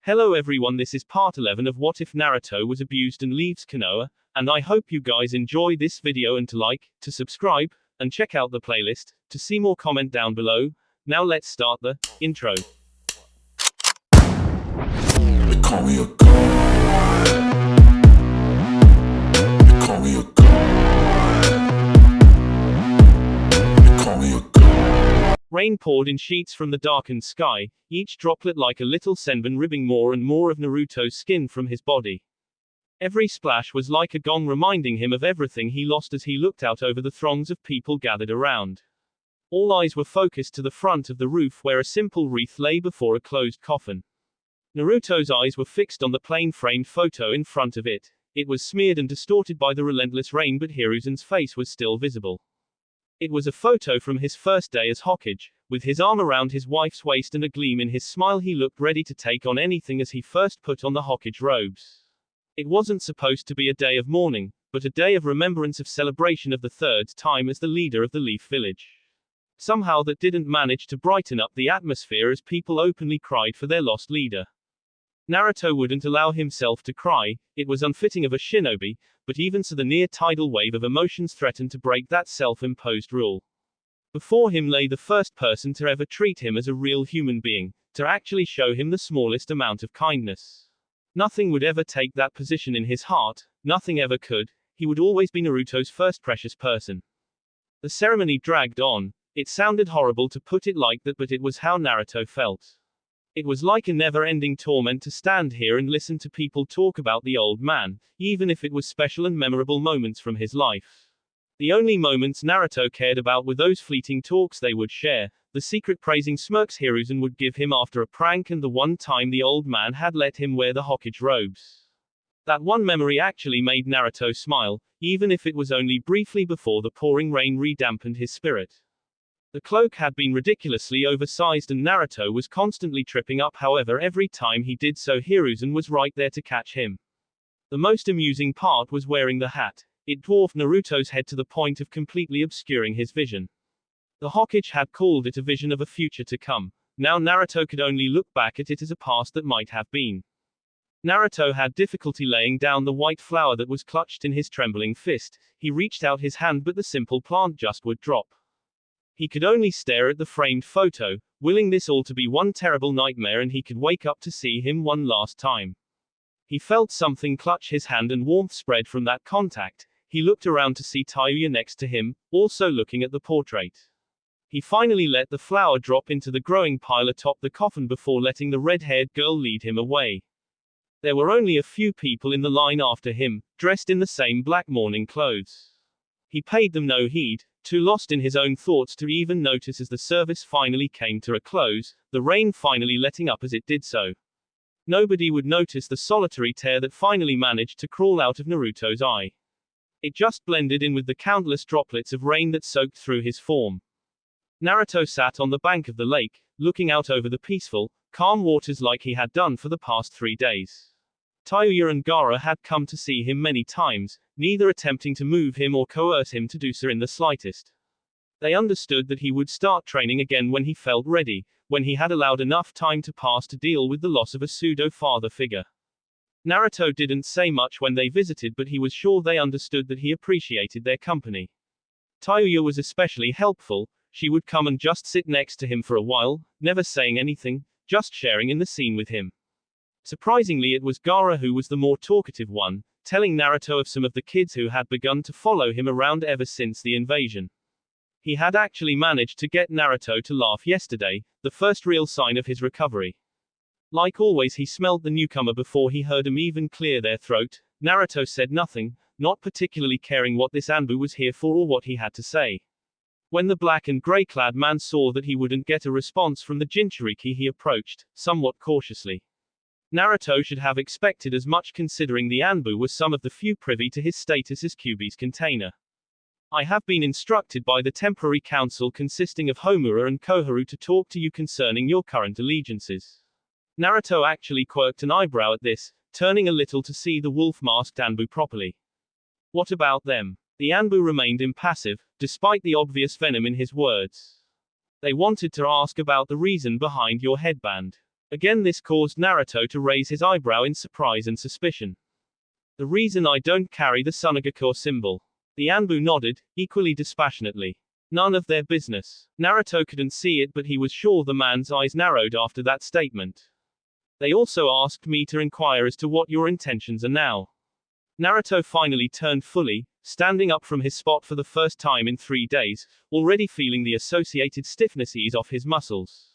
Hello everyone, this is part 11 of What If Naruto Was Abused and Leaves Konoha, and I hope you guys enjoy this video and to like, to subscribe, and check out the playlist, to see more comment down below. Now let's start the intro. They call me a god. They call me a god. They call me a god. Rain poured in sheets from the darkened sky, each droplet like a little senbon ribbing more and more of Naruto's skin from his body. Every splash was like a gong reminding him of everything he lost as he looked out over the throngs of people gathered around. All eyes were focused to the front of the roof where a simple wreath lay before a closed coffin. Naruto's eyes were fixed on the plain framed photo in front of it. It was smeared and distorted by the relentless rain, but Hiruzen's face was still visible. It was a photo from his first day as Hokage. With his arm around his wife's waist and a gleam in his smile, he looked ready to take on anything as he first put on the Hokage robes. It wasn't supposed to be a day of mourning, but a day of remembrance, of celebration of the third time as the leader of the Leaf Village. Somehow that didn't manage to brighten up the atmosphere as people openly cried for their lost leader. Naruto wouldn't allow himself to cry, it was unfitting of a shinobi, but even so the near tidal wave of emotions threatened to break that self-imposed rule. Before him lay the first person to ever treat him as a real human being, to actually show him the smallest amount of kindness. Nothing would ever take that position in his heart, nothing ever could. He would always be Naruto's first precious person. The ceremony dragged on. It sounded horrible to put it like that, but it was how Naruto felt. It was like a never-ending torment to stand here and listen to people talk about the old man, even if it was special and memorable moments from his life. The only moments Naruto cared about were those fleeting talks they would share, the secret praising smirks Hiruzen would give him after a prank, and the one time the old man had let him wear the Hokage robes. That one memory actually made Naruto smile, even if it was only briefly before the pouring rain redampened his spirit. The cloak had been ridiculously oversized and Naruto was constantly tripping up, however every time he did so Hiruzen was right there to catch him. The most amusing part was wearing the hat. It dwarfed Naruto's head to the point of completely obscuring his vision. The Hokage had called it a vision of a future to come. Now Naruto could only look back at it as a past that might have been. Naruto had difficulty laying down the white flower that was clutched in his trembling fist. He reached out his hand, but the simple plant just would drop. He could only stare at the framed photo, willing this all to be one terrible nightmare and he could wake up to see him one last time. He felt something clutch his hand and warmth spread from that contact. He looked around to see Tayuya next to him, also looking at the portrait. He finally let the flower drop into the growing pile atop the coffin before letting the red-haired girl lead him away. There were only a few people in the line after him, dressed in the same black mourning clothes. He paid them no heed, too lost in his own thoughts to even notice as the service finally came to a close, the rain finally letting up as it did so. Nobody would notice the solitary tear that finally managed to crawl out of Naruto's eye. It just blended in with the countless droplets of rain that soaked through his form. Naruto sat on the bank of the lake, looking out over the peaceful, calm waters like he had done for the past 3 days. Tayuya and Gaara had come to see him many times, neither attempting to move him or coerce him to do so in the slightest. They understood that he would start training again when he felt ready, when he had allowed enough time to pass to deal with the loss of a pseudo-father figure. Naruto didn't say much when they visited, but he was sure they understood that he appreciated their company. Tayuya was especially helpful. She would come and just sit next to him for a while, never saying anything, just sharing in the scene with him. Surprisingly, it was Gaara who was the more talkative one, telling Naruto of some of the kids who had begun to follow him around ever since the invasion. He had actually managed to get Naruto to laugh yesterday, the first real sign of his recovery. Like always, he smelled the newcomer before he heard him even clear their throat. Naruto said nothing, not particularly caring what this Anbu was here for or what he had to say. When the black and grey-clad man saw that he wouldn't get a response from the Jinchuriki, he approached, somewhat cautiously. Naruto should have expected as much, considering the Anbu was some of the few privy to his status as Kyuubi's container. I have been instructed by the temporary council consisting of Homura and Koharu to talk to you concerning your current allegiances. Naruto actually quirked an eyebrow at this, turning a little to see the wolf-masked Anbu properly. What about them? The Anbu remained impassive, despite the obvious venom in his words. They wanted to ask about the reason behind your headband. Again, this caused Naruto to raise his eyebrow in surprise and suspicion. The reason I don't carry the Sunagakure symbol. The Anbu nodded, equally dispassionately. None of their business. Naruto couldn't see it, but he was sure the man's eyes narrowed after that statement. They also asked me to inquire as to what your intentions are now. Naruto finally turned fully, standing up from his spot for the first time in 3 days, already feeling the associated stiffness ease off his muscles.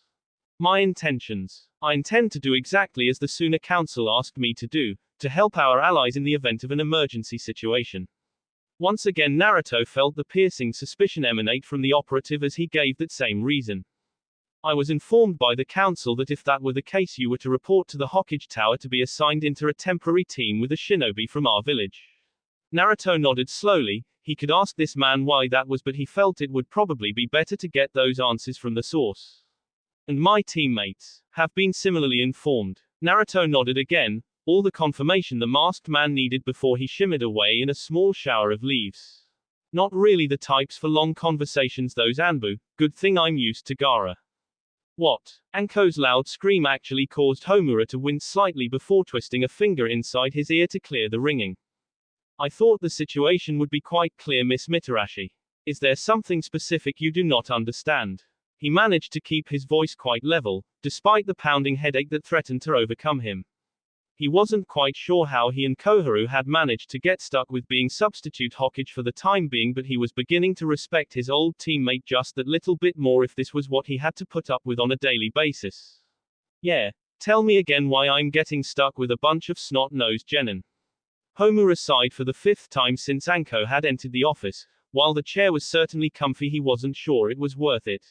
My intentions. I intend to do exactly as the Suna Council asked me to do, to help our allies in the event of an emergency situation. Once again Naruto felt the piercing suspicion emanate from the operative as he gave that same reason. I was informed by the council that if that were the case you were to report to the Hokage Tower to be assigned into a temporary team with a shinobi from our village. Naruto nodded slowly. He could ask this man why that was, but he felt it would probably be better to get those answers from the source. And my teammates have been similarly informed. Naruto nodded again, all the confirmation the masked man needed before he shimmered away in a small shower of leaves. Not really the types for long conversations those Anbu, good thing I'm used to Gaara. What? Anko's loud scream actually caused Homura to wince slightly before twisting a finger inside his ear to clear the ringing. I thought the situation would be quite clear, Miss Mitarashi. Is there something specific you do not understand? He managed to keep his voice quite level, despite the pounding headache that threatened to overcome him. He wasn't quite sure how he and Koharu had managed to get stuck with being substitute Hokage for the time being, but he was beginning to respect his old teammate just that little bit more if this was what he had to put up with on a daily basis. Yeah. Tell me again why I'm getting stuck with a bunch of snot-nosed genin. Homura sighed for the 5th time since Anko had entered the office. While the chair was certainly comfy, he wasn't sure it was worth it.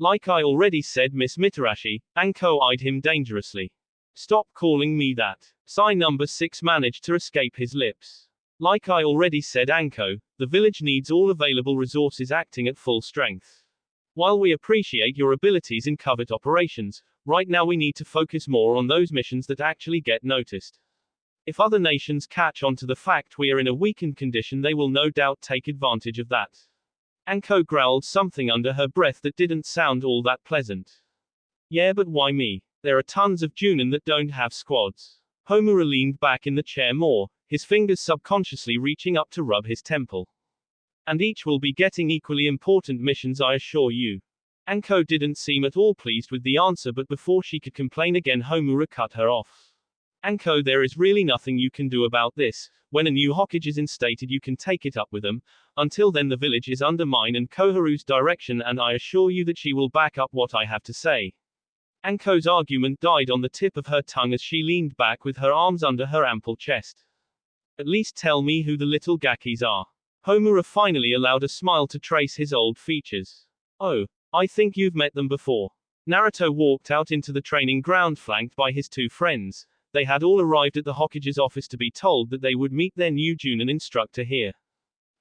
Like I already said, Miss Mitarashi, Anko eyed him dangerously. Stop calling me that. Sigh number 6 managed to escape his lips. Like I already said, Anko, the village needs all available resources acting at full strength. While we appreciate your abilities in covert operations, right now we need to focus more on those missions that actually get noticed. If other nations catch on to the fact we are in a weakened condition, they will no doubt take advantage of that. Anko growled something under her breath that didn't sound all that pleasant. Yeah, but why me? There are tons of Junin that don't have squads. Homura leaned back in the chair more, his fingers subconsciously reaching up to rub his temple. And each will be getting equally important missions, I assure you. Anko didn't seem at all pleased with the answer, but before she could complain again, Homura cut her off. Anko, there is really nothing you can do about this. When a new Hokage is instated, you can take it up with them. Until then, the village is under mine and Koharu's direction, and I assure you that she will back up what I have to say. Anko's argument died on the tip of her tongue as she leaned back with her arms under her ample chest. At least tell me who the little Gakis are. Homura finally allowed a smile to trace his old features. Oh, I think you've met them before. Naruto walked out into the training ground flanked by his 2 friends. They had all arrived at the Hokage's office to be told that they would meet their new Junin instructor here.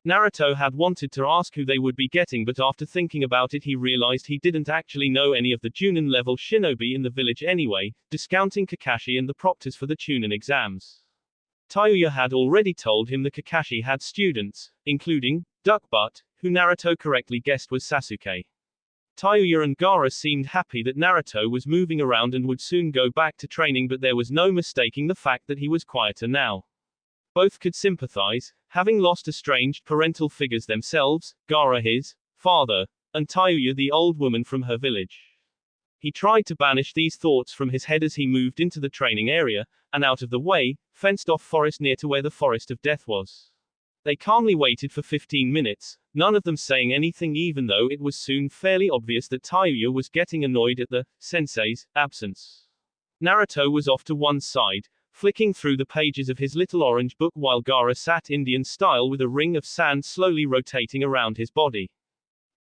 Naruto had wanted to ask who they would be getting, but after thinking about it he realized he didn't actually know any of the Junin level shinobi in the village anyway, discounting Kakashi and the proctors for the Chunin exams. Tayuya had already told him the Kakashi had students, including Duckbutt, who Naruto correctly guessed was Sasuke. Tayuya and Gaara seemed happy that Naruto was moving around and would soon go back to training, but there was no mistaking the fact that he was quieter now. Both could sympathize, having lost estranged parental figures themselves, Gaara his father, and Tayuya the old woman from her village. He tried to banish these thoughts from his head as he moved into the training area, and out of the way, fenced-off forest near to where the Forest of Death was. They calmly waited for 15 minutes, none of them saying anything, even though it was soon fairly obvious that Tayuya was getting annoyed at the sensei's absence. Naruto was off to one side, flicking through the pages of his little orange book while Gaara sat Indian style with a ring of sand slowly rotating around his body.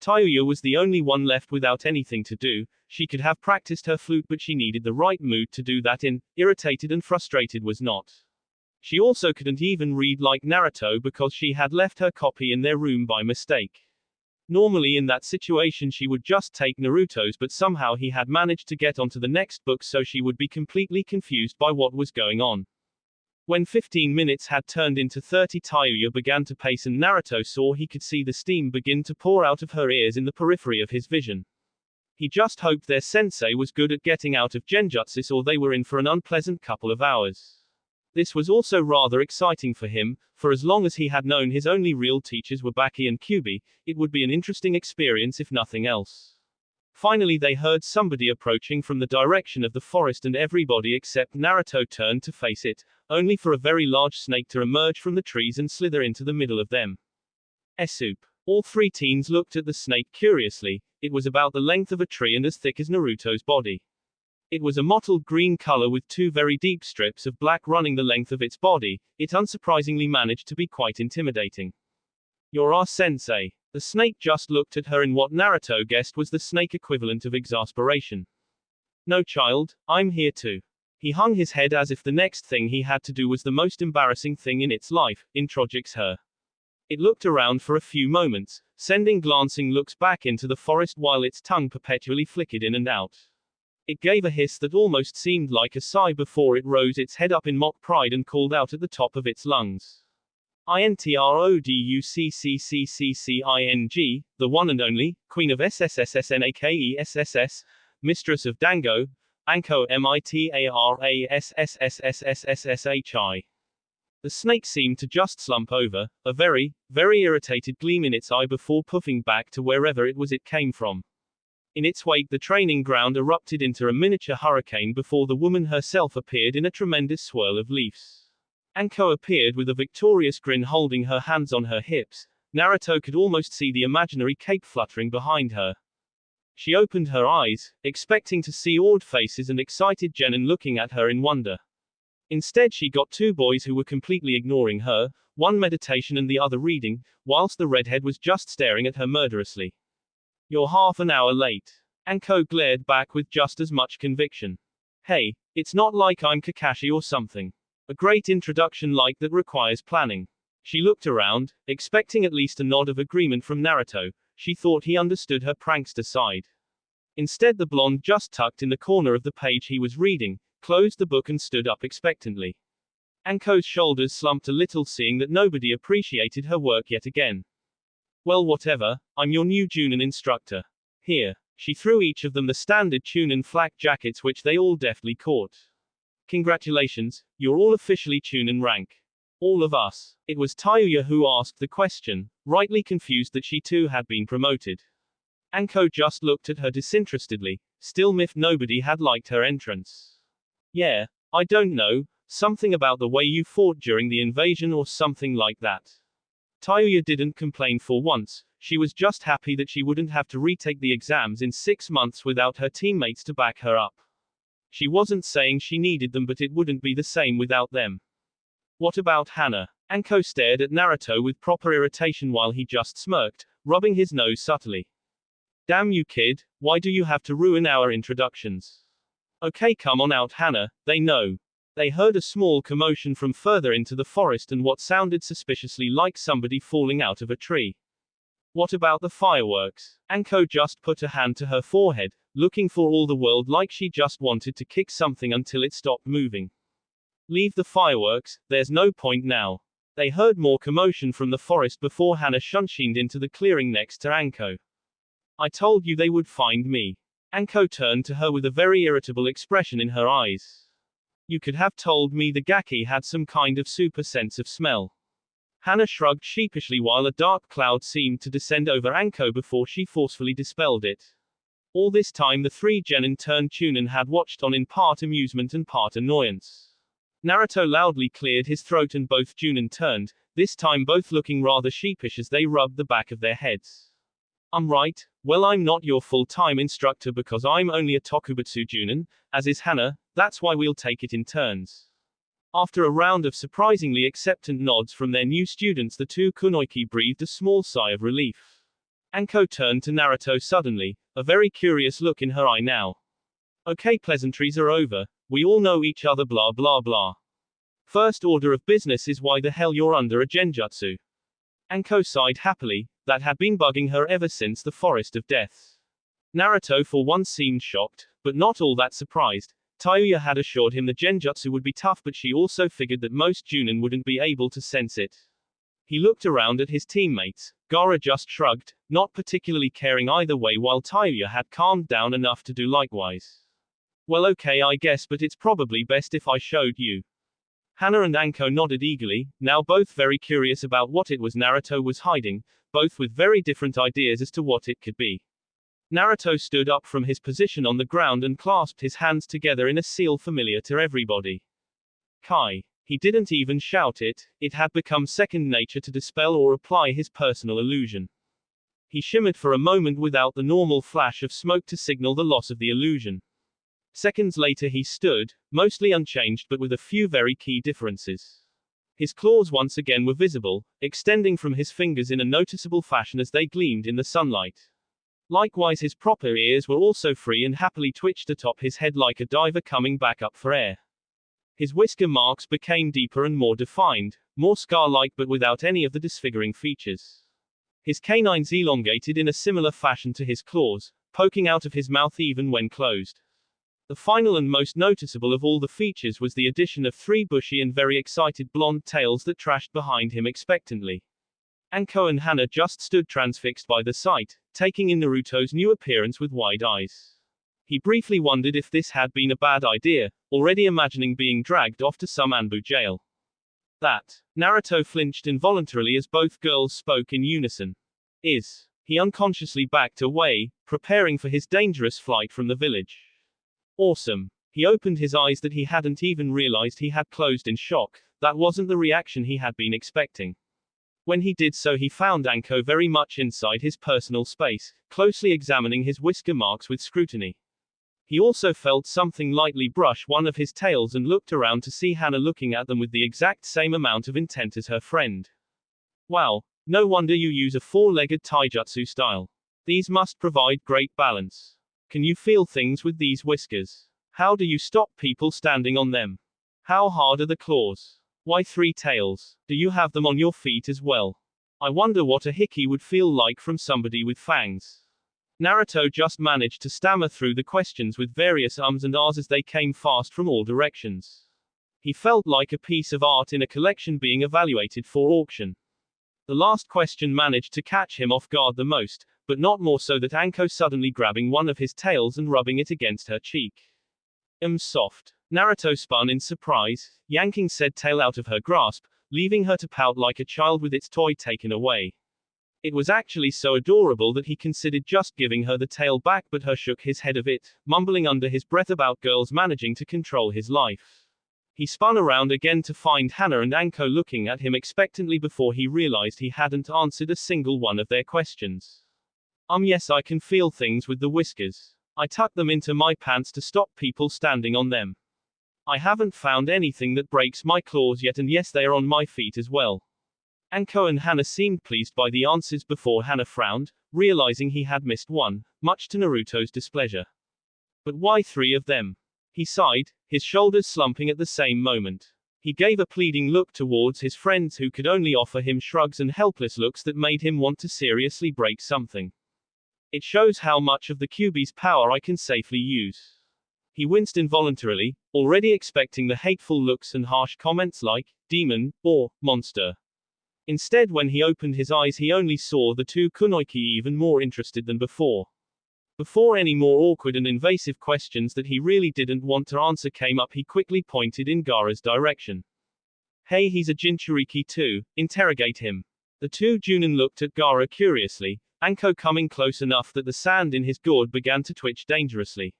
Tayuya was the only one left without anything to do. She could have practiced her flute, but she needed the right mood to do that in. Irritated and frustrated was not. She also couldn't even read like Naruto because she had left her copy in their room by mistake. Normally in that situation she would just take Naruto's, but somehow he had managed to get onto the next book, so she would be completely confused by what was going on. When 15 minutes had turned into 30, Tayuya began to pace and Naruto saw he could see the steam begin to pour out of her ears in the periphery of his vision. He just hoped their sensei was good at getting out of genjutsu or they were in for an unpleasant couple of hours. This was also rather exciting for him, for as long as he had known his only real teachers were Baki and Kyubi, it would be an interesting experience if nothing else. Finally they heard somebody approaching from the direction of the forest and everybody except Naruto turned to face it, only for a very large snake to emerge from the trees and slither into the middle of them. Soup. All three teens looked at the snake curiously. It was about the length of a tree and as thick as Naruto's body. It was a mottled green color with two very deep strips of black running the length of its body. It unsurprisingly managed to be quite intimidating. "You're our sensei." The snake just looked at her in what Naruto guessed was the snake equivalent of exasperation. "No, child, I'm here too." He hung his head as if the next thing he had to do was the most embarrassing thing in its life, introduce her. It looked around for a few moments, sending glancing looks back into the forest while its tongue perpetually flickered in and out. It gave a hiss that almost seemed like a sigh before it rose its head up in mock pride and called out at the top of its lungs. "Introducing, the one and only, Queen of SSSSNAKESSS, Mistress of Dango, Anko MITARASSSSSSSSHI." The snake seemed to just slump over, a very, very irritated gleam in its eye before puffing back to wherever it was it came from. In its wake the training ground erupted into a miniature hurricane before the woman herself appeared in a tremendous swirl of leaves. Anko appeared with a victorious grin holding her hands on her hips. Naruto could almost see the imaginary cape fluttering behind her. She opened her eyes, expecting to see awed faces and excited genin looking at her in wonder. Instead she got two boys who were completely ignoring her, one meditation and the other reading, whilst the redhead was just staring at her murderously. "You're half an hour late." Anko glared back with just as much conviction. "Hey, it's not like I'm Kakashi or something. A great introduction like that requires planning." She looked around, expecting at least a nod of agreement from Naruto. She thought he understood her prankster side. Instead the blonde just tucked in the corner of the page he was reading, closed the book and stood up expectantly. Anko's shoulders slumped a little seeing that nobody appreciated her work yet again. "Well whatever, I'm your new Junin instructor. Here." She threw each of them the standard Chunin flak jackets which they all deftly caught. "Congratulations, you're all officially Chunin rank. All of us." It was Tayuya who asked the question, rightly confused that she too had been promoted. Anko just looked at her disinterestedly, still miffed nobody had liked her entrance. "Yeah, I don't know, something about the way you fought during the invasion or something like that." Tayuya didn't complain for once, she was just happy that she wouldn't have to retake the exams in 6 months without her teammates to back her up. She wasn't saying she needed them but it wouldn't be the same without them. "What about Hana?" Anko stared at Naruto with proper irritation while he just smirked, rubbing his nose subtly. "Damn you kid, why do you have to ruin our introductions? Okay, come on out Hana, they know." They heard a small commotion from further into the forest and what sounded suspiciously like somebody falling out of a tree. "What about the fireworks?" Anko just put a hand to her forehead, looking for all the world like she just wanted to kick something until it stopped moving. "Leave the fireworks, there's no point now." They heard more commotion from the forest before Hana shunshined into the clearing next to Anko. "I told you they would find me." Anko turned to her with a very irritable expression in her eyes. "You could have told me the Gaki had some kind of super sense of smell." Hana shrugged sheepishly while a dark cloud seemed to descend over Anko before she forcefully dispelled it. All this time the three genin turned Chunin had watched on in part amusement and part annoyance. Naruto loudly cleared his throat and both Junin turned, this time both looking rather sheepish as they rubbed the back of their heads. Right, well I'm not your full-time instructor because I'm only a Tokubutsu Junin, as is Hana, that's why we'll take it in turns." After a round of surprisingly acceptant nods from their new students the two kunoiki breathed a small sigh of relief. Anko turned to Naruto suddenly, a very curious look in her eye now. "Okay, pleasantries are over, we all know each other blah blah blah. First order of business is why the hell you're under a genjutsu." Anko sighed happily, that had been bugging her ever since the Forest of Death. Naruto for once seemed shocked, but not all that surprised. Tayuya had assured him the genjutsu would be tough but she also figured that most Junin wouldn't be able to sense it. He looked around at his teammates. Gaara just shrugged, not particularly caring either way, while Tayuya had calmed down enough to do likewise. Well, okay, I guess, but it's probably best if I showed you. Hana and Anko nodded eagerly, now both very curious about what it was Naruto was hiding, both with very different ideas as to what it could be. Naruto stood up from his position on the ground and clasped his hands together in a seal familiar to everybody. Kai. He didn't even shout it, it had become second nature to dispel or apply his personal illusion. He shimmered for a moment without the normal flash of smoke to signal the loss of the illusion. Seconds later he stood, mostly unchanged but with a few very key differences. His claws once again were visible, extending from his fingers in a noticeable fashion as they gleamed in the sunlight. Likewise his proper ears were also free and happily twitched atop his head like a diver coming back up for air. His whisker marks became deeper and more defined, more scar-like but without any of the disfiguring features. His canines elongated in a similar fashion to his claws, poking out of his mouth even when closed. The final and most noticeable of all the features was the addition of 3 bushy and very excited blonde tails that trashed behind him expectantly. Anko and Hana just stood transfixed by the sight, taking in Naruto's new appearance with wide eyes. He briefly wondered if this had been a bad idea, already imagining being dragged off to some Anbu jail. That. Naruto flinched involuntarily as both girls spoke in unison. He unconsciously backed away, preparing for his dangerous flight from the village. Awesome. He opened his eyes that he hadn't even realized he had closed in shock. That wasn't the reaction he had been expecting. When he did so, he found Anko very much inside his personal space, closely examining his whisker marks with scrutiny. He also felt something lightly brush one of his tails and looked around to see Hana looking at them with the exact same amount of intent as her friend. Wow, no wonder you use a 4-legged taijutsu style. These must provide great balance. Can you feel things with these whiskers? How do you stop people standing on them? How hard are the claws? Why 3 tails? Do you have them on your feet as well? I wonder what a hickey would feel like from somebody with fangs. Naruto just managed to stammer through the questions with various ums and ahs as they came fast from all directions. He felt like a piece of art in a collection being evaluated for auction. The last question managed to catch him off guard the most, but not more so than Anko suddenly grabbing one of his tails and rubbing it against her cheek. Soft. Naruto spun in surprise, yanking said tail out of her grasp, leaving her to pout like a child with its toy taken away. It was actually so adorable that he considered just giving her the tail back, but her shook his head of it, mumbling under his breath about girls managing to control his life. He spun around again to find Hana and Anko looking at him expectantly before he realized he hadn't answered a single one of their questions. Yes, I can feel things with the whiskers. I tuck them into my pants to stop people standing on them. I haven't found anything that breaks my claws yet, and yes, they are on my feet as well. Anko and Hana seemed pleased by the answers before Hana frowned, realizing he had missed one, much to Naruto's displeasure. But why 3 of them? He sighed, his shoulders slumping at the same moment. He gave a pleading look towards his friends who could only offer him shrugs and helpless looks that made him want to seriously break something. It shows how much of the Kyuubi's power I can safely use. He winced involuntarily, already expecting the hateful looks and harsh comments like, demon, or, monster. Instead, when he opened his eyes, he only saw the 2 kunoiki even more interested than before. Before any more awkward and invasive questions that he really didn't want to answer came up, he quickly pointed in Gaara's direction. Hey, he's a Jinchuriki too, interrogate him. The 2 Junin looked at Gaara curiously, Anko coming close enough that the sand in his gourd began to twitch dangerously.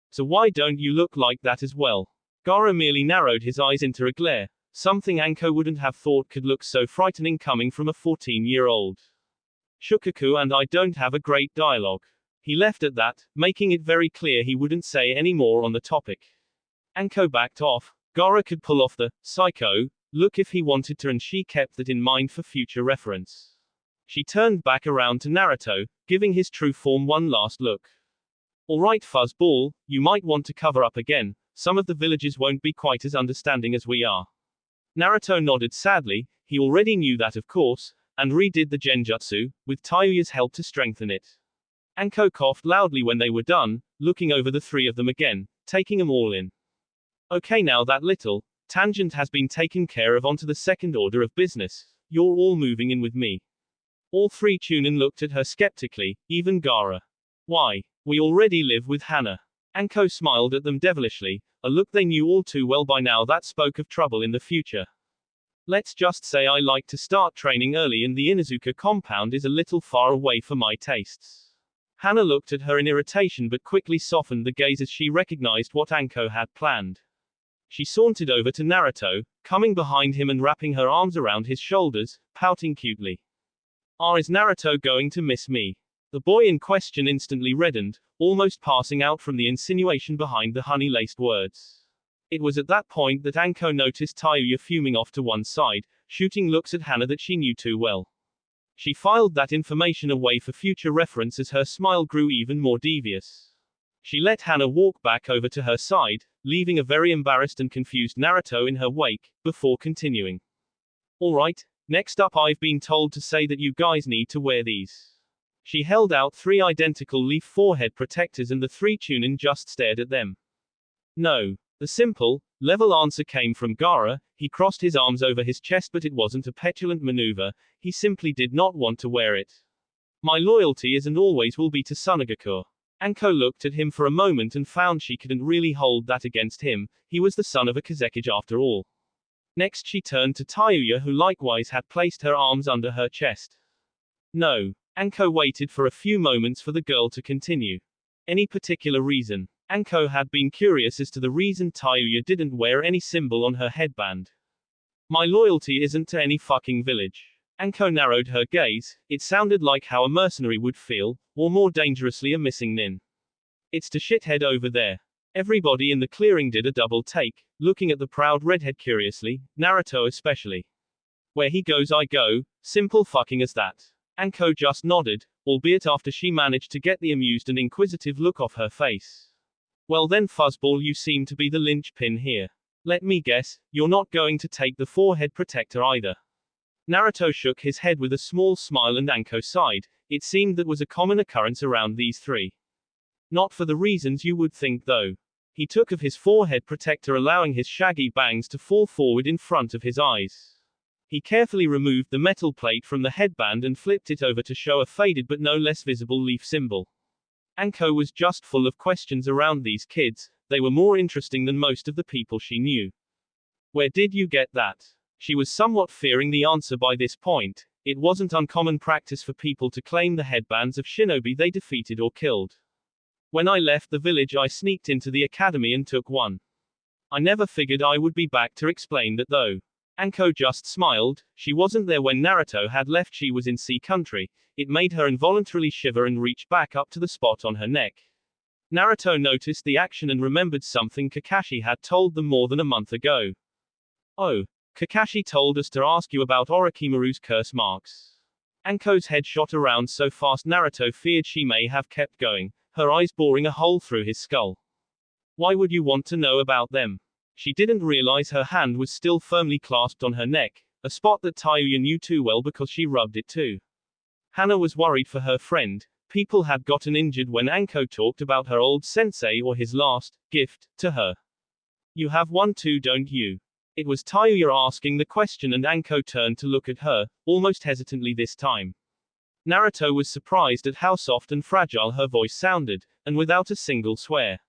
So why don't you look like that as well? Gaara merely narrowed his eyes into a glare, something Anko wouldn't have thought could look so frightening coming from a 14-year-old. Shukaku and I don't have a great dialogue. He left at that, making it very clear he wouldn't say any more on the topic. Anko backed off. Gaara could pull off the psycho look if he wanted to, and she kept that in mind for future reference. She turned back around to Naruto, giving his true form one last look. Alright Fuzzball, you might want to cover up again, some of the villagers won't be quite as understanding as we are. Naruto nodded sadly, he already knew that of course, and redid the genjutsu, with Tayuya's help to strengthen it. Anko coughed loudly when they were done, looking over the 3 of them again, taking them all in. Okay, now that little tangent has been taken care of, onto the second order of business. you're all moving in with me. All three Chunin looked at her skeptically, even Gaara. Why? We already live with Hana. Anko smiled at them devilishly, a look they knew all too well by now that spoke of trouble in the future. Let's just say I like to start training early and the Inuzuka compound is a little far away for my tastes. Hana looked at her in irritation but quickly softened the gaze as she recognized what Anko had planned. She sauntered over to Naruto, coming behind him and wrapping her arms around his shoulders, pouting cutely. Is Naruto going to miss me? The boy in question instantly reddened, almost passing out from the insinuation behind the honey-laced words. It was at that point that Anko noticed Tayuya fuming off to one side, shooting looks at Hana that she knew too well. She filed that information away for future reference as her smile grew even more devious. She let Hana walk back over to her side, leaving a very embarrassed and confused Naruto in her wake, before continuing. Alright, next up I've been told to say that you guys need to wear these. She held out 3 identical leaf forehead protectors and the 3 Chunin just stared at them. No. The simple, level answer came from Gaara. He crossed his arms over his chest but it wasn't a petulant maneuver, he simply did not want to wear it. My loyalty is and always will be to Tsunagaku. Anko looked at him for a moment and found she couldn't really hold that against him, he was the son of a Kazekage after all. Next she turned to Tayuya who likewise had placed her arms under her chest. No. Anko waited for a few moments for the girl to continue. Any particular reason? Anko had been curious as to the reason Tayuya didn't wear any symbol on her headband. My loyalty isn't to any fucking village. Anko narrowed her gaze, it sounded like how a mercenary would feel, or more dangerously a missing nin. It's to shithead over there. Everybody in the clearing did a double take, looking at the proud redhead curiously, Naruto especially. Where he goes I go, simple fucking as that. Anko just nodded, albeit after she managed to get the amused and inquisitive look off her face. Well then fuzzball you seem to be the linchpin here. Let me guess, you're not going to take the forehead protector either. Naruto shook his head with a small smile and Anko sighed, it seemed that was a common occurrence around these three. Not for the reasons you would think though. He took of his forehead protector allowing his shaggy bangs to fall forward in front of his eyes. He carefully removed the metal plate from the headband and flipped it over to show a faded but no less visible leaf symbol. Anko was just full of questions around these kids, they were more interesting than most of the people she knew. Where did you get that? She was somewhat fearing the answer by this point, it wasn't uncommon practice for people to claim the headbands of shinobi they defeated or killed. When I left the village I sneaked into the academy and took one. I never figured I would be back to explain that though. Anko just smiled, she wasn't there when Naruto had left, she was in sea country, it made her involuntarily shiver and reach back up to the spot on her neck. Naruto noticed the action and remembered something Kakashi had told them more than a month ago. Oh, Kakashi told us to ask you about Orochimaru's curse marks. Anko's head shot around so fast Naruto feared she may have kept going, her eyes boring a hole through his skull. Why would you want to know about them? She didn't realize her hand was still firmly clasped on her neck, a spot that Tayuya knew too well because she rubbed it too. Hana was worried for her friend, people had gotten injured when Anko talked about her old sensei or his last gift to her. You have one too, don't you? It was Tayuya asking the question and Anko turned to look at her, almost hesitantly this time. Naruto was surprised at how soft and fragile her voice sounded, and without a single swear.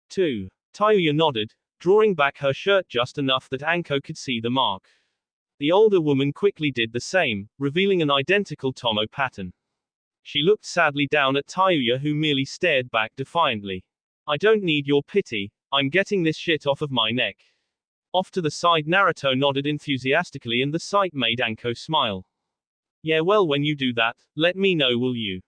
2. Tayuya nodded, drawing back her shirt just enough that Anko could see the mark. The older woman quickly did the same, revealing an identical tomo pattern. She looked sadly down at Tayuya who merely stared back defiantly. I don't need your pity, I'm getting this shit off of my neck. Off to the side Naruto nodded enthusiastically and the sight made Anko smile. Yeah well when you do that, let me know will you?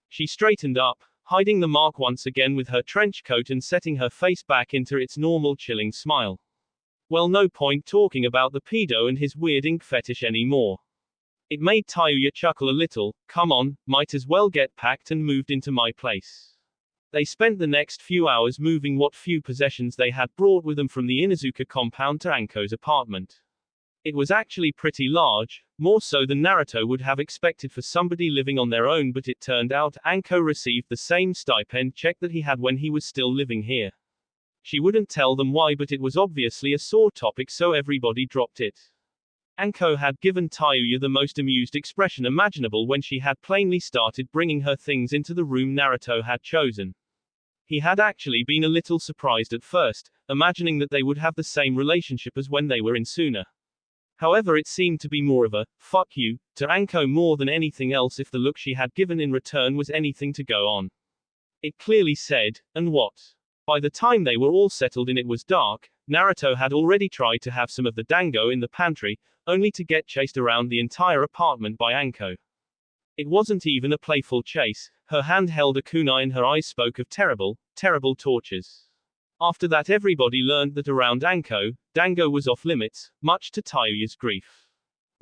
She straightened up, hiding the mark once again with her trench coat and setting her face back into its normal chilling smile. Well no point talking about the pedo and his weird ink fetish anymore. It made Tayuya chuckle a little, come on, might as well get packed and moved into my place. They spent the next few hours moving what few possessions they had brought with them from the Inuzuka compound to Anko's apartment. It was actually pretty large, more so than Naruto would have expected for somebody living on their own, but it turned out Anko received the same stipend check that he had when he was still living here. She wouldn't tell them why, but it was obviously a sore topic so everybody dropped it. Anko had given Tayuya the most amused expression imaginable when she had plainly started bringing her things into the room Naruto had chosen. He had actually been a little surprised at first, imagining that they would have the same relationship as when they were in Suna. However, it seemed to be more of a, fuck you, to Anko more than anything else if the look she had given in return was anything to go on. It clearly said, and what? By the time they were all settled in, it was dark. Naruto had already tried to have some of the dango in the pantry, only to get chased around the entire apartment by Anko. It wasn't even a playful chase. Her hand held a kunai and her eyes spoke of terrible, terrible tortures. After that, everybody learned that around Anko, dango was off limits, much to Tayuya's grief.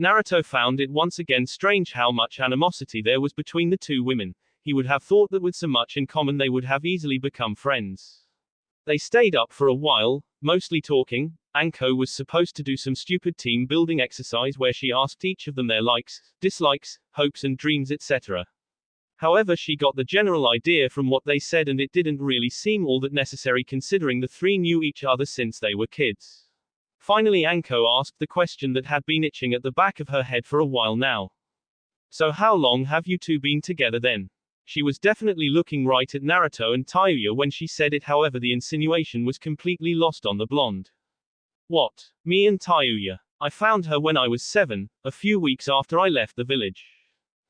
Naruto found it once again strange how much animosity there was between the two women. He would have thought that with so much in common they would have easily become friends. They stayed up for a while, mostly talking. Anko was supposed to do some stupid team building exercise where she asked each of them their likes, dislikes, hopes and dreams, etc. However, she got the general idea from what they said, and it didn't really seem all that necessary considering the three knew each other since they were kids. Finally, Anko asked the question that had been itching at the back of her head for a while now. So how long have you two been together then? She was definitely looking right at Naruto and Tayuya when she said it, however the insinuation was completely lost on the blonde. What? Me and Tayuya? I found her when I was 7, a few weeks after I left the village.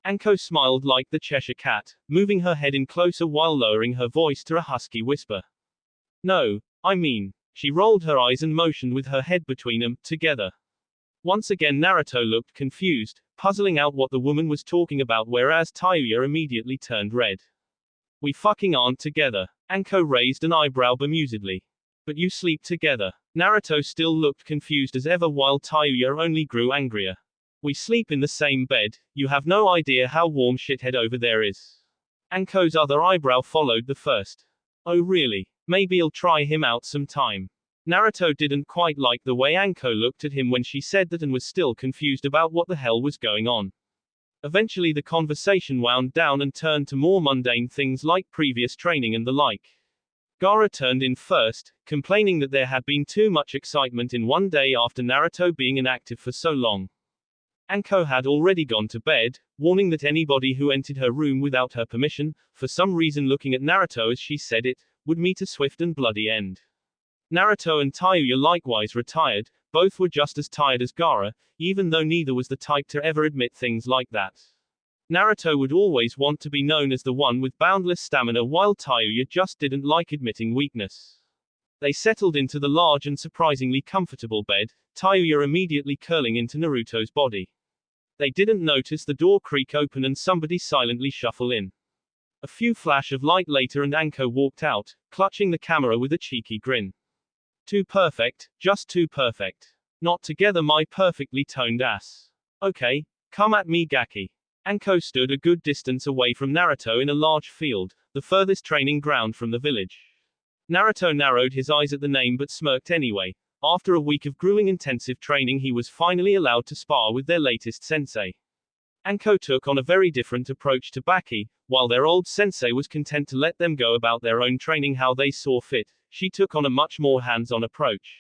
Anko smiled like the Cheshire Cat, moving her head in closer while lowering her voice to a husky whisper. No, I mean. She rolled her eyes and motioned with her head between them, together. Once again Naruto looked confused, puzzling out what the woman was talking about, whereas Tayuya immediately turned red. We fucking aren't together. Anko raised an eyebrow bemusedly. But you sleep together. Naruto still looked confused as ever while Tayuya only grew angrier. We sleep in the same bed. You have no idea how warm shithead over there is. Anko's other eyebrow followed the first. Oh really? Maybe I'll try him out sometime. Naruto didn't quite like the way Anko looked at him when she said that and was still confused about what the hell was going on. Eventually the conversation wound down and turned to more mundane things like previous training and the like. Gaara turned in first, complaining that there had been too much excitement in one day after Naruto being inactive for so long. Anko had already gone to bed, warning that anybody who entered her room without her permission, for some reason looking at Naruto as she said it, would meet a swift and bloody end. Naruto and Tayuya likewise retired. Both were just as tired as Gaara, even though neither was the type to ever admit things like that. Naruto would always want to be known as the one with boundless stamina, while Tayuya just didn't like admitting weakness. They settled into the large and surprisingly comfortable bed, Tayuya immediately curling into Naruto's body. They didn't notice the door creak open and somebody silently shuffle in. A few flash of light later and Anko walked out, clutching the camera with a cheeky grin. Too perfect, just too perfect. Not together, my perfectly toned ass. Okay, come at me Gaki. Anko stood a good distance away from Naruto in a large field, the furthest training ground from the village. Naruto narrowed his eyes at the name but smirked anyway. After a week of grueling intensive training he was finally allowed to spar with their latest sensei. Anko took on a very different approach to Baki. While their old sensei was content to let them go about their own training how they saw fit, she took on a much more hands-on approach.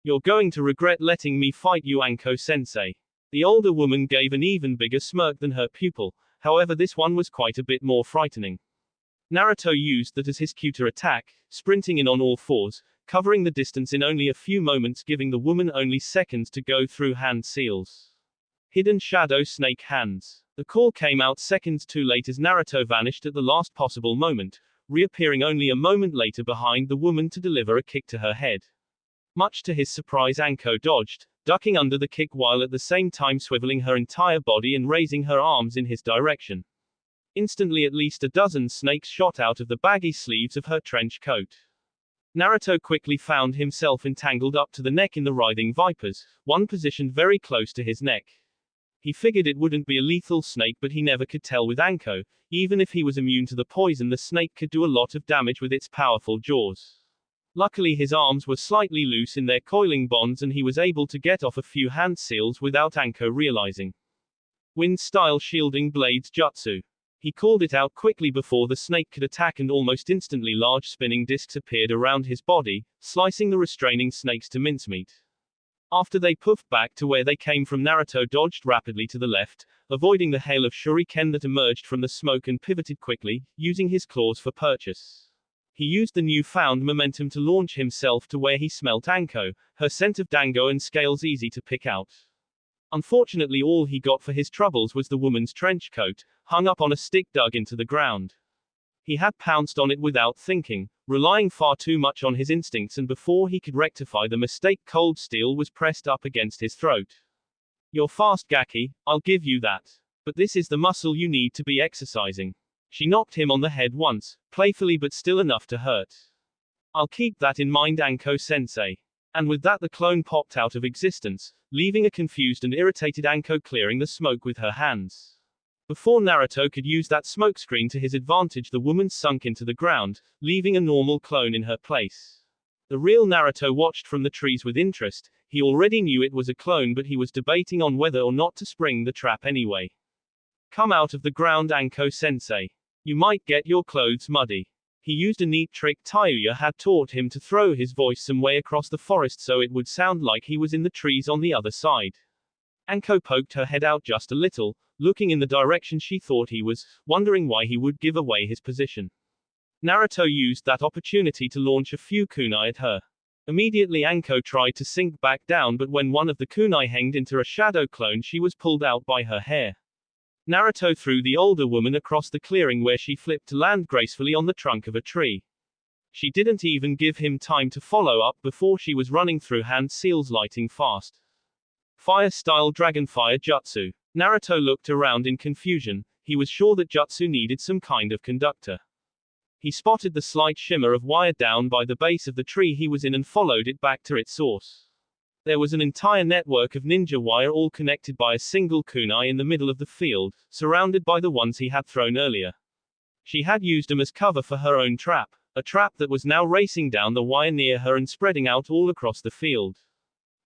You're going to regret letting me fight you, Anko sensei. The older woman gave an even bigger smirk than her pupil, however this one was quite a bit more frightening. Naruto used that as his counter attack, sprinting in on all fours, covering the distance in only a few moments, giving the woman only seconds to go through hand seals. Hidden shadow snake hands. The call came out seconds too late as Naruto vanished at the last possible moment, reappearing only a moment later behind the woman to deliver a kick to her head. Much to his surprise, Anko dodged, ducking under the kick while at the same time swiveling her entire body and raising her arms in his direction. Instantly at least a dozen snakes shot out of the baggy sleeves of her trench coat. Naruto quickly found himself entangled up to the neck in the writhing vipers, one positioned very close to his neck. He figured it wouldn't be a lethal snake, but he never could tell with Anko. Even if he was immune to the poison, the snake could do a lot of damage with its powerful jaws. Luckily his arms were slightly loose in their coiling bonds and he was able to get off a few hand seals without Anko realizing. Wind-style shielding blades jutsu. He called it out quickly before the snake could attack, and almost instantly large spinning discs appeared around his body, slicing the restraining snakes to mincemeat. After they puffed back to where they came from, Naruto dodged rapidly to the left, avoiding the hail of shuriken that emerged from the smoke and pivoted quickly, using his claws for purchase. He used the newfound momentum to launch himself to where he smelt Anko, her scent of dango and scales easy to pick out. Unfortunately, all he got for his troubles was the woman's trench coat, hung up on a stick dug into the ground. He had pounced on it without thinking, relying far too much on his instincts, and before he could rectify the mistake, cold steel was pressed up against his throat. You're fast, Gaki, I'll give you that. But this is the muscle you need to be exercising. She knocked him on the head once, playfully but still enough to hurt. I'll keep that in mind, Anko-sensei. And with that, the clone popped out of existence, leaving a confused and irritated Anko clearing the smoke with her hands. Before Naruto could use that smokescreen to his advantage, the woman sunk into the ground, leaving a normal clone in her place. The real Naruto watched from the trees with interest. He already knew it was a clone, but he was debating on whether or not to spring the trap anyway. Come out of the ground, Anko-sensei. You might get your clothes muddy. He used a neat trick Tayuya had taught him to throw his voice some way across the forest so it would sound like he was in the trees on the other side. Anko poked her head out just a little, looking in the direction she thought he was, wondering why he would give away his position. Naruto used that opportunity to launch a few kunai at her. Immediately Anko tried to sink back down, but when one of the kunai hanged into a shadow clone, she was pulled out by her hair. Naruto threw the older woman across the clearing where she flipped to land gracefully on the trunk of a tree. She didn't even give him time to follow up before she was running through hand seals lighting fast. Fire-style dragonfire jutsu. Naruto looked around in confusion. He was sure that jutsu needed some kind of conductor. He spotted the slight shimmer of wire down by the base of the tree he was in and followed it back to its source. There was an entire network of ninja wire all connected by a single kunai in the middle of the field, surrounded by the ones he had thrown earlier. She had used them as cover for her own trap, a trap that was now racing down the wire near her and spreading out all across the field.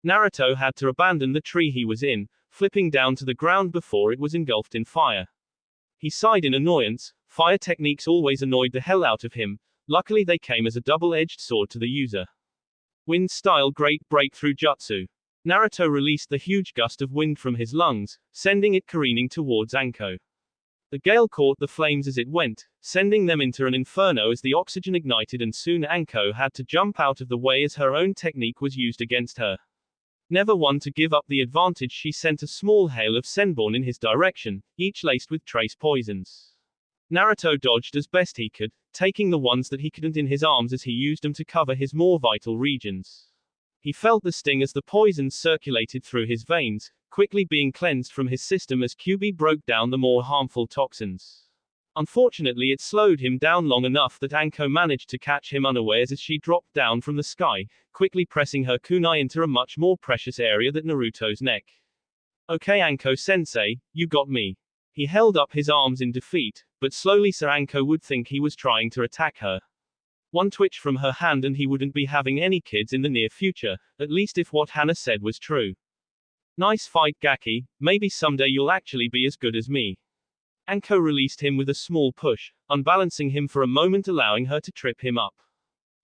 Naruto had to abandon the tree he was in, flipping down to the ground before it was engulfed in fire. He sighed in annoyance. Fire techniques always annoyed the hell out of him. Luckily they came as a double-edged sword to the user. Wind-style Great Breakthrough Jutsu. Naruto released the huge gust of wind from his lungs, sending it careening towards Anko. The gale caught the flames as it went, sending them into an inferno as the oxygen ignited, and soon Anko had to jump out of the way as her own technique was used against her. Never one to give up the advantage, she sent a small hail of senbon in his direction, each laced with trace poisons. Naruto dodged as best he could, taking the ones that he couldn't in his arms as he used them to cover his more vital regions. He felt the sting as the poisons circulated through his veins, quickly being cleansed from his system as QB broke down the more harmful toxins. Unfortunately, it slowed him down long enough that Anko managed to catch him unawares as she dropped down from the sky, quickly pressing her kunai into a much more precious area than Naruto's neck. Okay, Anko-sensei, you got me. He held up his arms in defeat, but slowly so Anko would think he was trying to attack her. One twitch from her hand and he wouldn't be having any kids in the near future, at least if what Hana said was true. Nice fight, Gaki, maybe someday you'll actually be as good as me. Anko released him with a small push, unbalancing him for a moment, allowing her to trip him up.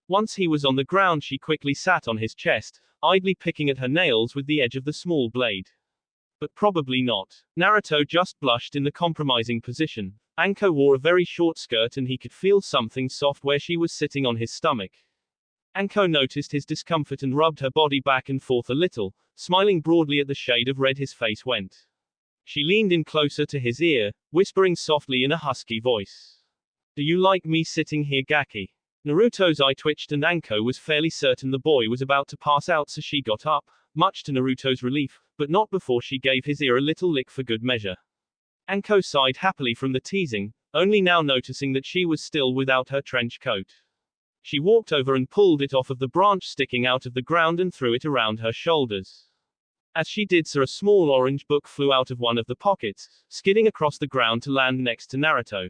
Once he was on the ground, she quickly sat on his chest, idly picking at her nails with the edge of the small blade. But probably not. Naruto just blushed in the compromising position. Anko wore a very short skirt and he could feel something soft where she was sitting on his stomach. Anko noticed his discomfort and rubbed her body back and forth a little, smiling broadly at the shade of red his face went. She leaned in closer to his ear, whispering softly in a husky voice. Do you like me sitting here, Gaki? Naruto's eye twitched and Anko was fairly certain the boy was about to pass out, so she got up, much to Naruto's relief, but not before she gave his ear a little lick for good measure. Anko sighed happily from the teasing, only now noticing that she was still without her trench coat. She walked over and pulled it off of the branch sticking out of the ground and threw it around her shoulders. As she did so, a small orange book flew out of one of the pockets, skidding across the ground to land next to Naruto.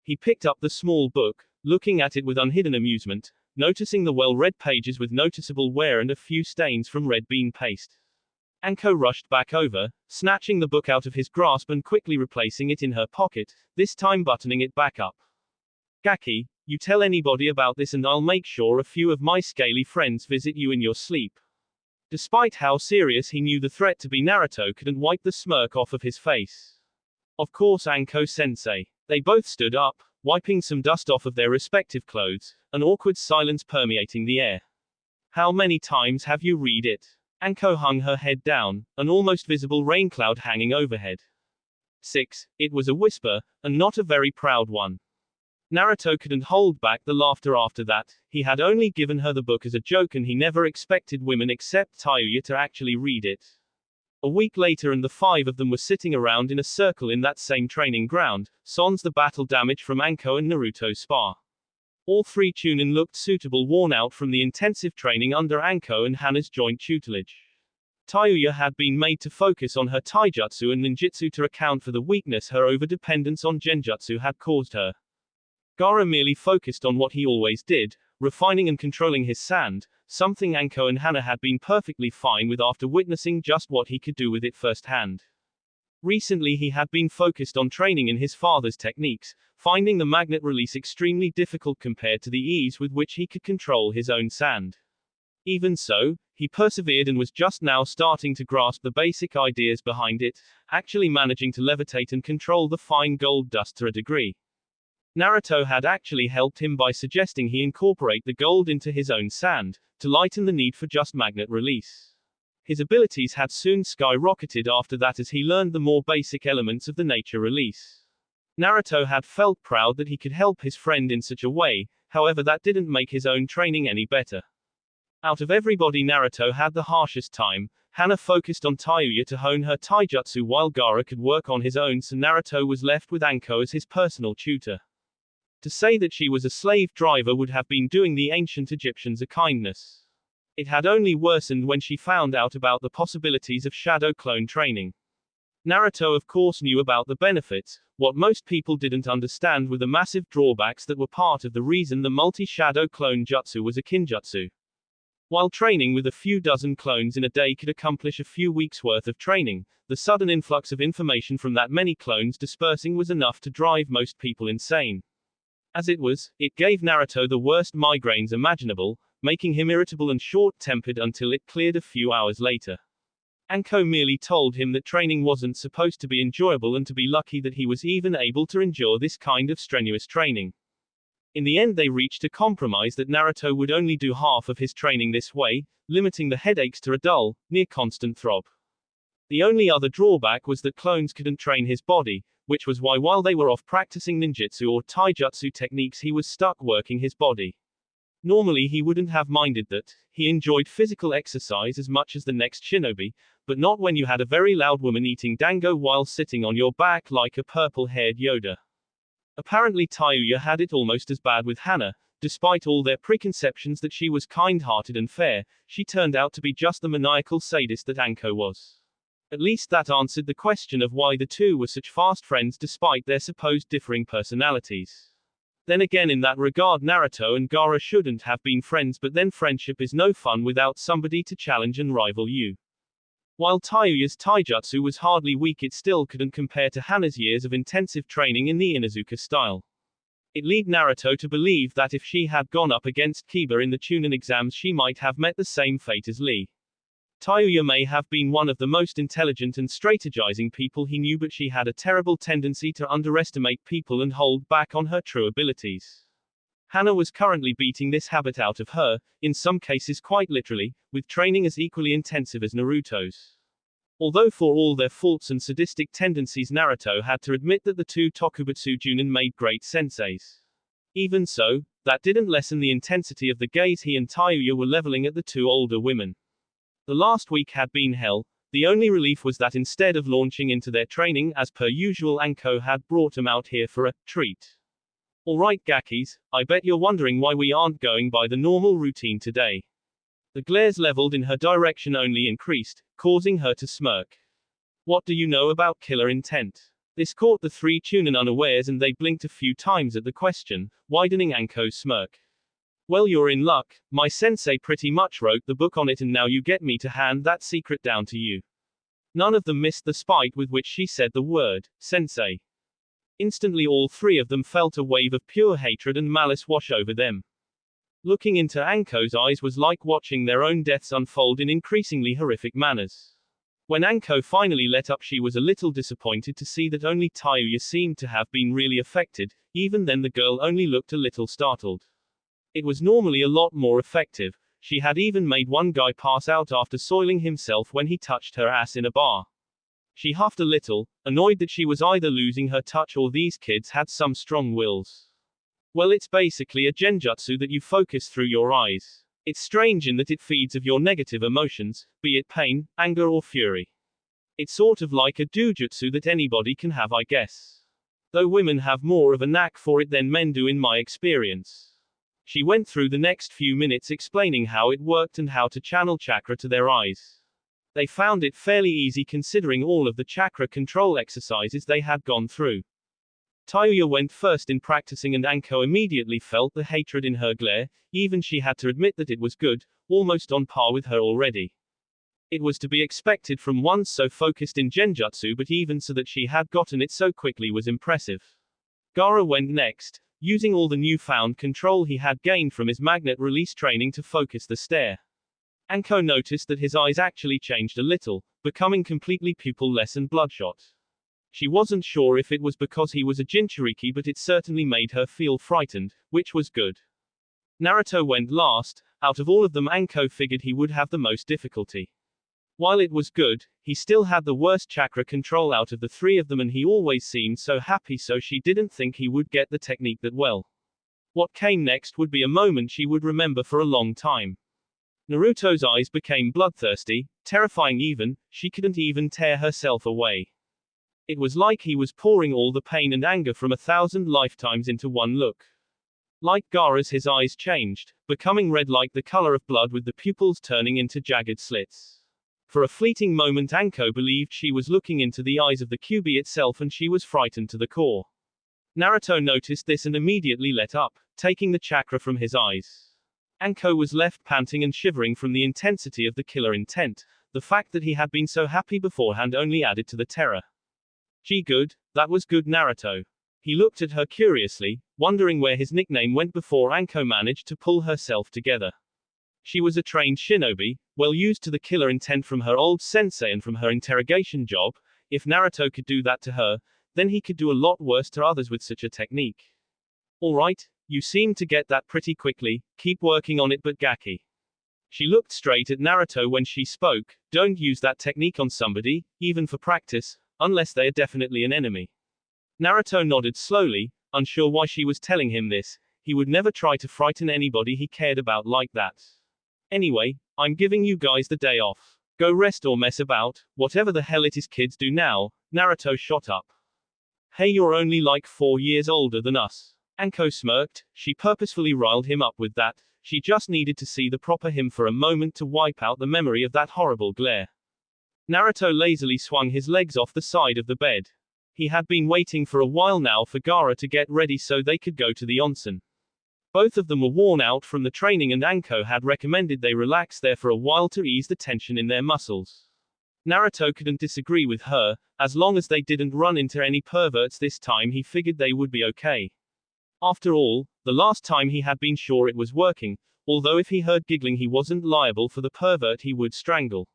He picked up the small book, looking at it with unhidden amusement, noticing the well-read pages with noticeable wear and a few stains from red bean paste. Anko rushed back over, snatching the book out of his grasp and quickly replacing it in her pocket, this time buttoning it back up. Gaki, you tell anybody about this and I'll make sure a few of my scaly friends visit you in your sleep. Despite how serious he knew the threat to be, Naruto couldn't wipe the smirk off of his face. Of course, Anko sensei. They both stood up, wiping some dust off of their respective clothes, an awkward silence permeating the air. How many times have you read it? Anko hung her head down, an almost visible rain cloud hanging overhead. 6. It was a whisper, and not a very proud one. Naruto couldn't hold back the laughter after that. He had only given her the book as a joke, and he never expected women except Tayuya to actually read it. A week later, and the 5 of them were sitting around in a circle in that same training ground, sans the battle damage from Anko and Naruto's spar. All 3 Chunin looked suitable, worn out from the intensive training under Anko and Hana's joint tutelage. Tayuya had been made to focus on her taijutsu and ninjutsu to account for the weakness her overdependence on genjutsu had caused her. Gaara merely focused on what he always did, refining and controlling his sand, something Anko and Hana had been perfectly fine with after witnessing just what he could do with it firsthand. Recently he had been focused on training in his father's techniques, finding the magnet release extremely difficult compared to the ease with which he could control his own sand. Even so, he persevered and was just now starting to grasp the basic ideas behind it, actually managing to levitate and control the fine gold dust to a degree. Naruto had actually helped him by suggesting he incorporate the gold into his own sand, to lighten the need for just magnet release. His abilities had soon skyrocketed after that as he learned the more basic elements of the nature release. Naruto had felt proud that he could help his friend in such a way, however that didn't make his own training any better. Out of everybody Naruto had the harshest time. Hana focused on Tayuya to hone her taijutsu while Gaara could work on his own, so Naruto was left with Anko as his personal tutor. To say that she was a slave driver would have been doing the ancient Egyptians a kindness. It had only worsened when she found out about the possibilities of shadow clone training. Naruto of course knew about the benefits. What most people didn't understand were the massive drawbacks that were part of the reason the multi-shadow clone jutsu was a kinjutsu. While training with a few dozen clones in a day could accomplish a few weeks' worth of training, the sudden influx of information from that many clones dispersing was enough to drive most people insane. As it was, it gave Naruto the worst migraines imaginable, making him irritable and short-tempered until it cleared a few hours later. Anko merely told him that training wasn't supposed to be enjoyable and to be lucky that he was even able to endure this kind of strenuous training. In the end they reached a compromise that Naruto would only do half of his training this way, limiting the headaches to a dull, near-constant throb. The only other drawback was that clones couldn't train his body, which was why while they were off practicing ninjutsu or taijutsu techniques he was stuck working his body. Normally he wouldn't have minded that. He enjoyed physical exercise as much as the next shinobi, but not when you had a very loud woman eating dango while sitting on your back like a purple-haired Yoda. Apparently Tayuya had it almost as bad with Hana. Despite all their preconceptions that she was kind-hearted and fair, she turned out to be just the maniacal sadist that Anko was. At least that answered the question of why the two were such fast friends despite their supposed differing personalities. Then again, in that regard Naruto and Gaara shouldn't have been friends, but then friendship is no fun without somebody to challenge and rival you. While Tayuya's taijutsu was hardly weak, it still couldn't compare to Hana's years of intensive training in the Inuzuka style. It led Naruto to believe that if she had gone up against Kiba in the Chunin exams she might have met the same fate as Lee. Tayuya may have been one of the most intelligent and strategizing people he knew, but she had a terrible tendency to underestimate people and hold back on her true abilities. Hana was currently beating this habit out of her, in some cases quite literally, with training as equally intensive as Naruto's. Although for all their faults and sadistic tendencies Naruto had to admit that the two Tokubutsu Junin made great senseis. Even so, that didn't lessen the intensity of the gaze he and Tayuya were leveling at the two older women. The last week had been hell. The only relief was that instead of launching into their training as per usual, Anko had brought them out here for a treat. Alright Gakis, I bet you're wondering why we aren't going by the normal routine today. The glares leveled in her direction only increased, causing her to smirk. What do you know about killer intent? This caught the 3 Chunin unawares and they blinked a few times at the question, widening Anko's smirk. Well, you're in luck. My sensei pretty much wrote the book on it and now you get me to hand that secret down to you. None of them missed the spite with which she said the word, sensei. Instantly all 3 of them felt a wave of pure hatred and malice wash over them. Looking into Anko's eyes was like watching their own deaths unfold in increasingly horrific manners. When Anko finally let up, she was a little disappointed to see that only Tayuya seemed to have been really affected. Even then the girl only looked a little startled. It was normally a lot more effective. She had even made one guy pass out after soiling himself when he touched her ass in a bar. She huffed a little, annoyed that she was either losing her touch or these kids had some strong wills. Well, it's basically a genjutsu that you focus through your eyes. It's strange in that it feeds of your negative emotions, be it pain, anger or fury. It's sort of like a dojutsu that anybody can have, I guess. Though women have more of a knack for it than men do in my experience. She went through the next few minutes explaining how it worked and how to channel chakra to their eyes. They found it fairly easy considering all of the chakra control exercises they had gone through. Tayuya went first in practicing and Anko immediately felt the hatred in her glare. Even she had to admit that it was good, almost on par with her already. It was to be expected from one so focused in genjutsu, but even so that she had gotten it so quickly was impressive. Gaara went next, using all the newfound control he had gained from his magnet release training to focus the stare. Anko noticed that his eyes actually changed a little, becoming completely pupil-less and bloodshot. She wasn't sure if it was because he was a Jinchuriki, but it certainly made her feel frightened, which was good. Naruto went last. Out of all of them, Anko figured he would have the most difficulty. While it was good, he still had the worst chakra control out of the three of them, and he always seemed so happy, so she didn't think he would get the technique that well. What came next would be a moment she would remember for a long time. Naruto's eyes became bloodthirsty, terrifying even. She couldn't even tear herself away. It was like he was pouring all the pain and anger from 1,000 lifetimes into one look. Like Gaara's, his eyes changed, becoming red like the color of blood, with the pupils turning into jagged slits. For a fleeting moment Anko believed she was looking into the eyes of the Kyuubi itself, and she was frightened to the core. Naruto noticed this and immediately let up, taking the chakra from his eyes. Anko was left panting and shivering from the intensity of the killer intent. The fact that he had been so happy beforehand only added to the terror. Gee, good, that was good, Naruto. He looked at her curiously, wondering where his nickname went before Anko managed to pull herself together. She was a trained shinobi, well used to the killer intent from her old sensei and from her interrogation job. If Naruto could do that to her, then he could do a lot worse to others with such a technique. Alright, you seem to get that pretty quickly, keep working on it, but Gaki. She looked straight at Naruto when she spoke. Don't use that technique on somebody, even for practice, unless they are definitely an enemy. Naruto nodded slowly, unsure why she was telling him this. He would never try to frighten anybody he cared about like that. Anyway, I'm giving you guys the day off. Go rest or mess about, whatever the hell it is kids do now. Naruto shot up. Hey, you're only like 4 years older than us. Anko smirked. She purposefully riled him up with that. She just needed to see the proper him for a moment to wipe out the memory of that horrible glare. Naruto lazily swung his legs off the side of the bed. He had been waiting for a while now for Gaara to get ready so they could go to the onsen. Both of them were worn out from the training, and Anko had recommended they relax there for a while to ease the tension in their muscles. Naruto couldn't disagree with her. As long as they didn't run into any perverts this time, he figured they would be okay. After all, the last time he had been sure it was working, although if he heard giggling he wasn't liable for the pervert he would strangle.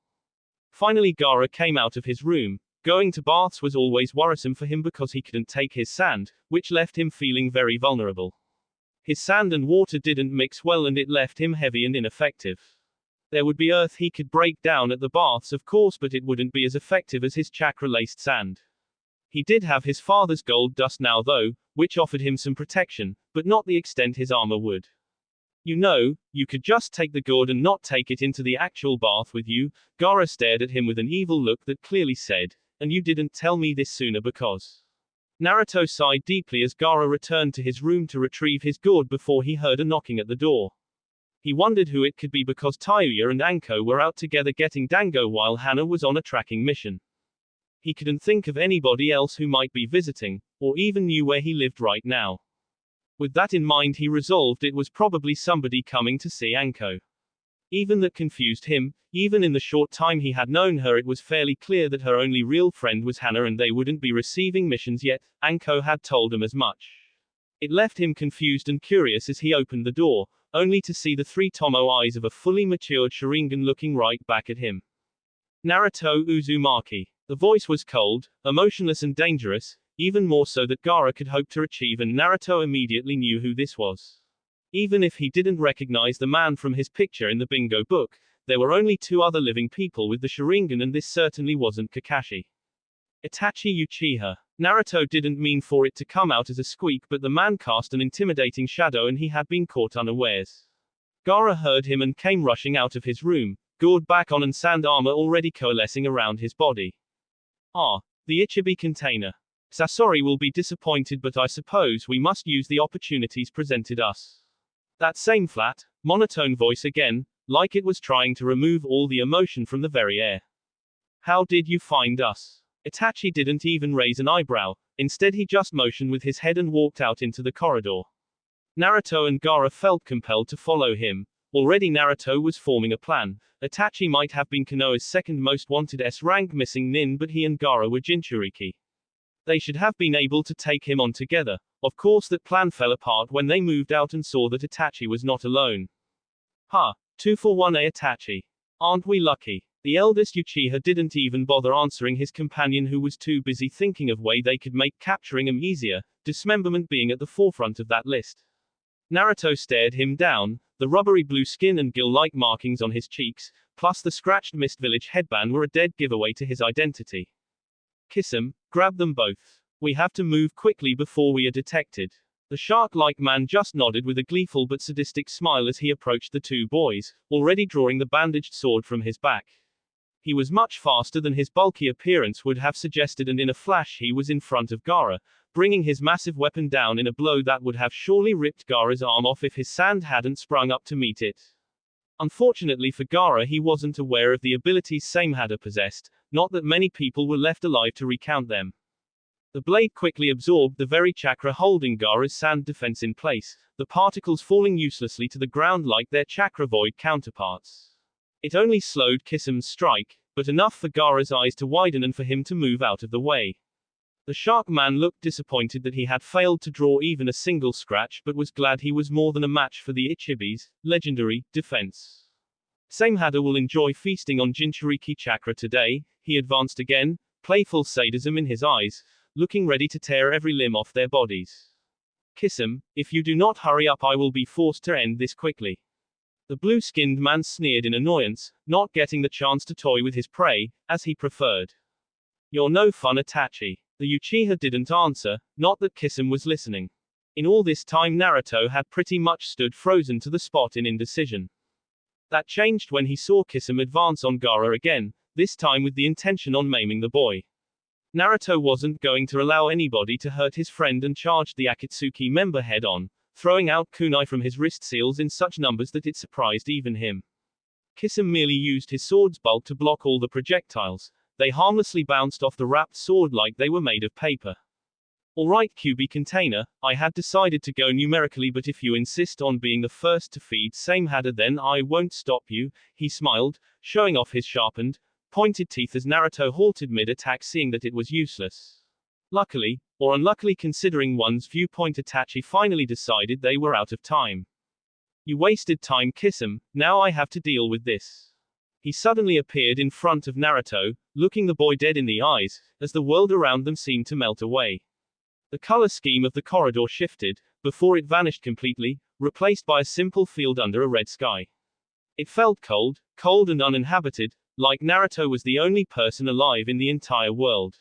Finally Gaara came out of his room. Going to baths was always worrisome for him because he couldn't take his sand, which left him feeling very vulnerable. His sand and water didn't mix well and it left him heavy and ineffective. There would be earth he could break down at the baths, of course, but it wouldn't be as effective as his chakra-laced sand. He did have his father's gold dust now though, which offered him some protection, but not the extent his armor would. You know, you could just take the gourd and not take it into the actual bath with you. Gaara stared at him with an evil look that clearly said, and you didn't tell me this sooner because. Naruto sighed deeply as Gaara returned to his room to retrieve his gourd before he heard a knocking at the door. He wondered who it could be because Tayuya and Anko were out together getting dango while Hana was on a tracking mission. He couldn't think of anybody else who might be visiting, or even knew where he lived right now. With that in mind he resolved it was probably somebody coming to see Anko. Even that confused him. Even in the short time he had known her, it was fairly clear that her only real friend was Hana and they wouldn't be receiving missions yet. Anko had told him as much. It left him confused and curious as he opened the door, only to see the three Tomo eyes of a fully matured Sharingan looking right back at him. Naruto Uzumaki. The voice was cold, emotionless and dangerous, even more so that Gaara could hope to achieve, and Naruto immediately knew who this was. Even if he didn't recognize the man from his picture in the bingo book, there were only two other living people with the Sharingan, and this certainly wasn't Kakashi. Itachi Uchiha. Naruto didn't mean for it to come out as a squeak, but the man cast an intimidating shadow and he had been caught unawares. Gaara heard him and came rushing out of his room, gored back on and sand armor already coalescing around his body. Ah, the Ichibi container. Sasori will be disappointed, but I suppose we must use the opportunities presented us. That same flat, monotone voice again, like it was trying to remove all the emotion from the very air. How did you find us? Itachi didn't even raise an eyebrow, instead he just motioned with his head and walked out into the corridor. Naruto and Gaara felt compelled to follow him. Already Naruto was forming a plan. Itachi might have been Konoha's second most wanted S-rank missing nin, but he and Gaara were Jinchuriki. They should have been able to take him on together. Of course that plan fell apart when they moved out and saw that Itachi was not alone. Ha! 2-for-1 Itachi. Aren't we lucky? The eldest Uchiha didn't even bother answering his companion, who was too busy thinking of way they could make capturing him easier, dismemberment being at the forefront of that list. Naruto stared him down. The rubbery blue skin and gill-like markings on his cheeks, plus the scratched Mist Village headband, were a dead giveaway to his identity. Kiss him, grab them both. We have to move quickly before we are detected. The shark-like man just nodded with a gleeful but sadistic smile as he approached the two boys, already drawing the bandaged sword from his back. He was much faster than his bulky appearance would have suggested, and in a flash he was in front of Gaara, bringing his massive weapon down in a blow that would have surely ripped Gaara's arm off if his sand hadn't sprung up to meet it. Unfortunately for Gaara, he wasn't aware of the abilities Samehada possessed, not that many people were left alive to recount them. The blade quickly absorbed the very chakra holding Gaara's sand defense in place, the particles falling uselessly to the ground like their chakra void counterparts. It only slowed Kissam's strike, but enough for Gaara's eyes to widen and for him to move out of the way. The shark man looked disappointed that he had failed to draw even a single scratch, but was glad he was more than a match for the Ichibi's legendary defense. Samehada will enjoy feasting on Jinchuriki chakra today, he advanced again, playful sadism in his eyes, looking ready to tear every limb off their bodies. Kiss him, if you do not hurry up I will be forced to end this quickly. The blue-skinned man sneered in annoyance, not getting the chance to toy with his prey, as he preferred. You're no fun, Itachi. The Uchiha didn't answer, not that Kissam was listening. In all this time Naruto had pretty much stood frozen to the spot in indecision. That changed when he saw Kissam advance on Gaara again, this time with the intention on maiming the boy. Naruto wasn't going to allow anybody to hurt his friend and charged the Akatsuki member head-on, throwing out kunai from his wrist seals in such numbers that it surprised even him. Kissam merely used his sword's bulk to block all the projectiles. They harmlessly bounced off the wrapped sword like they were made of paper. Alright QB container, I had decided to go numerically, but if you insist on being the first to feed Samehada then I won't stop you, he smiled, showing off his sharpened, pointed teeth as Naruto halted mid-attack, seeing that it was useless. Luckily, or unluckily considering one's viewpoint, Itachi finally decided they were out of time. You wasted time, Kissam, now I have to deal with this. He suddenly appeared in front of Naruto, looking the boy dead in the eyes, as the world around them seemed to melt away. The color scheme of the corridor shifted, before it vanished completely, replaced by a simple field under a red sky. It felt cold, cold and uninhabited, like Naruto was the only person alive in the entire world.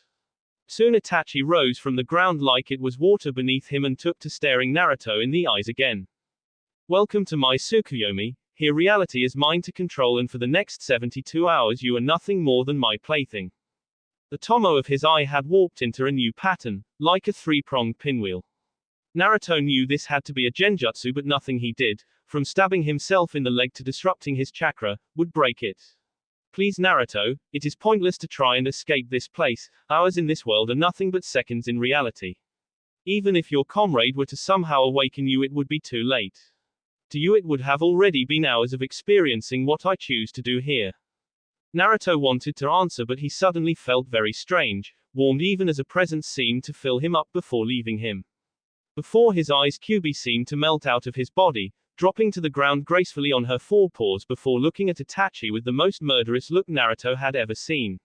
Soon Itachi rose from the ground like it was water beneath him and took to staring Naruto in the eyes again. Welcome to my Tsukuyomi. Here reality is mine to control, and for the next 72 hours you are nothing more than my plaything. The tomo of his eye had warped into a new pattern, like a three-pronged pinwheel. Naruto knew this had to be a genjutsu, but nothing he did, from stabbing himself in the leg to disrupting his chakra, would break it. Please Naruto, it is pointless to try and escape this place, hours in this world are nothing but seconds in reality. Even if your comrade were to somehow awaken you it would be too late. To you it would have already been hours of experiencing what I choose to do here. Naruto wanted to answer, but he suddenly felt very strange, warmed even as a presence seemed to fill him up before leaving him. Before his eyes Kyuubi seemed to melt out of his body, dropping to the ground gracefully on her forepaws before looking at Itachi with the most murderous look Naruto had ever seen.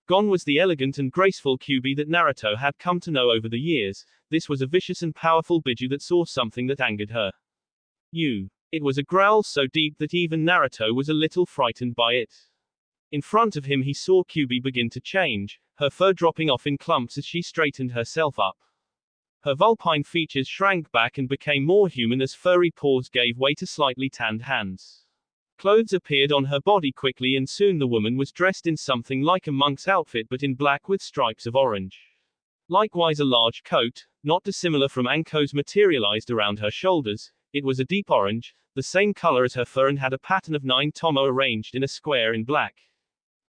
Gone was the elegant and graceful Kyuubi that Naruto had come to know over the years. This was a vicious and powerful Biju that saw something that angered her. You. It was a growl so deep that even Naruto was a little frightened by it. In front of him he saw Kyuubi begin to change, her fur dropping off in clumps as she straightened herself up. Her vulpine features shrank back and became more human as furry paws gave way to slightly tanned hands. Clothes appeared on her body quickly and soon the woman was dressed in something like a monk's outfit but in black with stripes of orange. Likewise a large coat, not dissimilar from Anko's materialized around her shoulders. It was a deep orange, the same color as her fur and had a pattern of 9 tomo arranged in a square in black.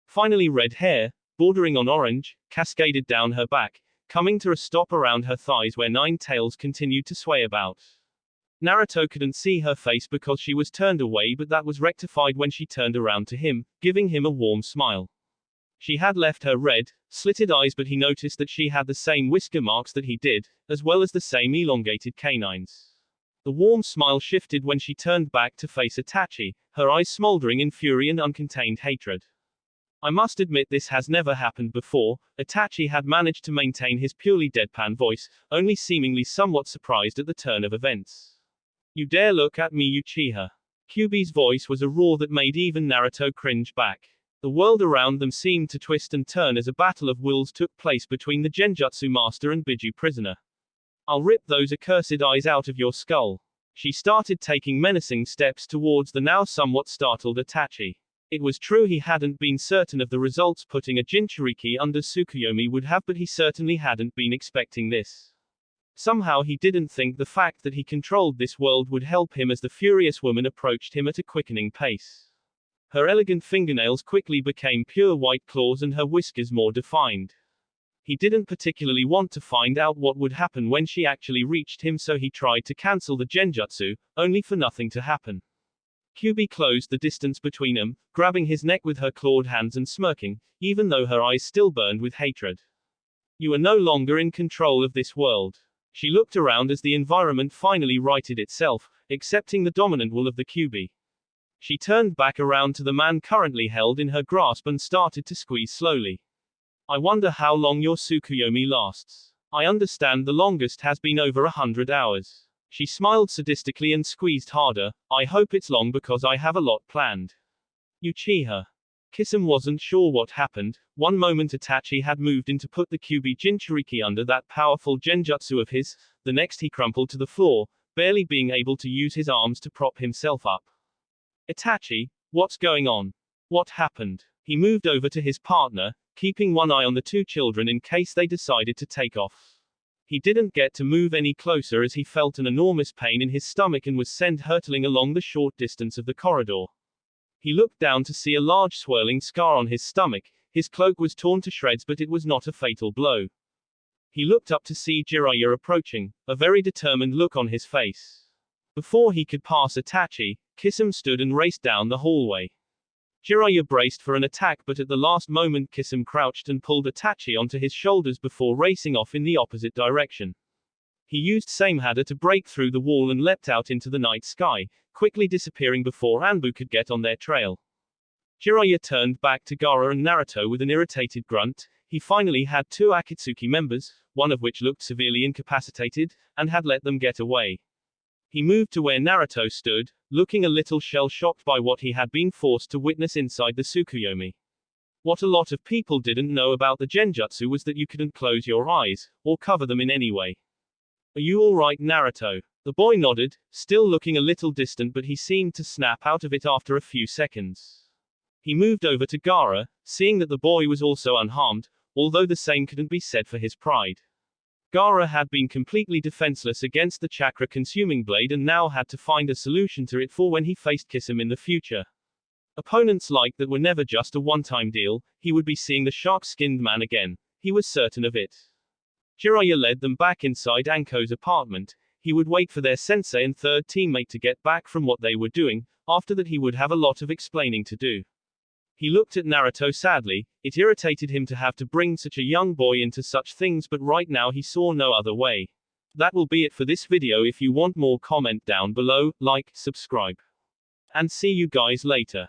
Finally red hair, bordering on orange, cascaded down her back, coming to a stop around her thighs where 9 tails continued to sway about. Naruto couldn't see her face because she was turned away but that was rectified when she turned around to him, giving him a warm smile. She had left her red, slitted eyes but he noticed that she had the same whisker marks that he did, as well as the same elongated canines. The warm smile shifted when she turned back to face Itachi, her eyes smoldering in fury and uncontained hatred. I must admit this has never happened before. Itachi had managed to maintain his purely deadpan voice, only seemingly somewhat surprised at the turn of events. You dare look at me, Uchiha. Kyuubi's voice was a roar that made even Naruto cringe back. The world around them seemed to twist and turn as a battle of wills took place between the Genjutsu master and Biju prisoner. I'll rip those accursed eyes out of your skull. She started taking menacing steps towards the now somewhat startled Itachi. It was true he hadn't been certain of the results putting a Jinchuriki under Tsukuyomi would have, but he certainly hadn't been expecting this. Somehow he didn't think the fact that he controlled this world would help him as the furious woman approached him at a quickening pace. Her elegant fingernails quickly became pure white claws and her whiskers more defined. He didn't particularly want to find out what would happen when she actually reached him, so he tried to cancel the genjutsu, only for nothing to happen. Kyuubi closed the distance between them, grabbing his neck with her clawed hands and smirking, even though her eyes still burned with hatred. You are no longer in control of this world. She looked around as the environment finally righted itself, accepting the dominant will of the Kyuubi. She turned back around to the man currently held in her grasp and started to squeeze slowly. I wonder how long your Tsukuyomi lasts. I understand the longest has been over 100 hours. She smiled sadistically and squeezed harder. I hope it's long because I have a lot planned. Uchiha. Kisame wasn't sure what happened. One moment Itachi had moved in to put the Kyuubi Jinchuriki under that powerful genjutsu of his, the next he crumpled to the floor, barely being able to use his arms to prop himself up. Itachi, what's going on? What happened? He moved over to his partner, keeping one eye on the 2 children in case they decided to take off. He didn't get to move any closer as he felt an enormous pain in his stomach and was sent hurtling along the short distance of the corridor. He looked down to see a large swirling scar on his stomach. His cloak was torn to shreds, but it was not a fatal blow. He looked up to see Jiraiya approaching, a very determined look on his face. Before he could pass Itachi, Kisame stood and raced down the hallway. Jiraiya braced for an attack, but at the last moment Kisame crouched and pulled Itachi onto his shoulders before racing off in the opposite direction. He used Samehada to break through the wall and leapt out into the night sky, quickly disappearing before Anbu could get on their trail. Jiraiya turned back to Gaara and Naruto with an irritated grunt. He finally had 2 Akatsuki members, one of which looked severely incapacitated, and had let them get away. He moved to where Naruto stood, looking a little shell-shocked by what he had been forced to witness inside the Tsukuyomi. What a lot of people didn't know about the genjutsu was that you couldn't close your eyes, or cover them in any way. Are you alright, Naruto? The boy nodded, still looking a little distant, but he seemed to snap out of it after a few seconds. He moved over to Gaara, seeing that the boy was also unharmed, although the same couldn't be said for his pride. Gaara had been completely defenseless against the chakra-consuming blade and now had to find a solution to it for when he faced Kisame in the future. Opponents like that were never just a one-time deal. He would be seeing the shark-skinned man again. He was certain of it. Jiraiya led them back inside Anko's apartment. He would wait for their sensei and 3rd teammate to get back from what they were doing. After that he would have a lot of explaining to do. He looked at Naruto sadly. It irritated him to have to bring such a young boy into such things, but right now he saw no other way. That will be it for this video. If you want more, comment down below, like, subscribe. And see you guys later.